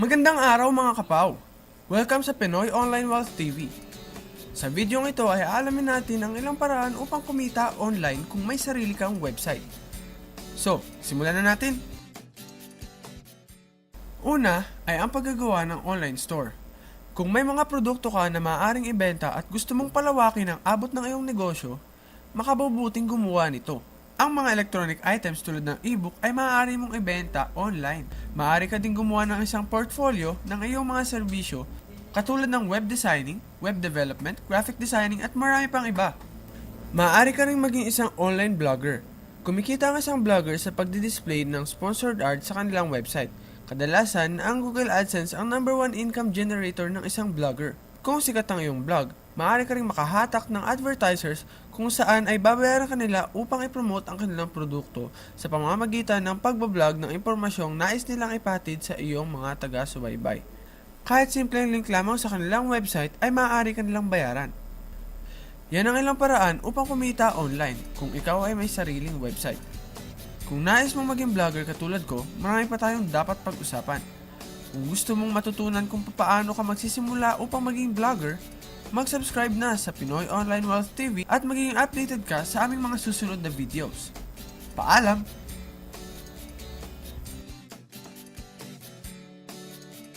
Magandang araw mga kapaw! Welcome sa Pinoy Online Wealth TV. Sa videong ito ay aalamin natin ang ilang paraan upang kumita online kung may sarili kang website. So, simulan na natin! Una ay ang paggagawa ng online store. Kung may mga produkto ka na maaaring ibenta at gusto mong palawakin ang abot ng iyong negosyo, makabubuting gumawa nito. Ang mga electronic items tulad ng e-book ay maaari mong ibenta online. Maaari ka din gumawa ng isang portfolio ng iyong mga serbisyo katulad ng web designing, web development, graphic designing at marami pang iba. Maaari ka rin maging isang online blogger. Kumikita ang isang blogger sa pagdi-display ng sponsored art sa kanilang website. Kadalasan, ang Google AdSense ang number 1 income generator ng isang blogger. Kung sikat ang iyong blog, maaari ka rin makahatak ng advertisers kung saan ay babayaran kanila upang i-promote ang kanilang produkto sa pamamagitan ng pagbablog ng impormasyong nais nilang ipatid sa iyong mga taga-subaybay. Kahit simpleng link lamang sa kanilang website ay maaari kanilang bayaran. Yan ang ilang paraan upang kumita online kung ikaw ay may sariling website. Kung nais mong maging vlogger katulad ko, marami pa tayong dapat pag-usapan. Kung gusto mong matutunan kung paano ka magsisimula upang maging vlogger, mag-subscribe na sa Pinoy Online Wealth TV at maging updated ka sa aming mga susunod na videos. Paalam!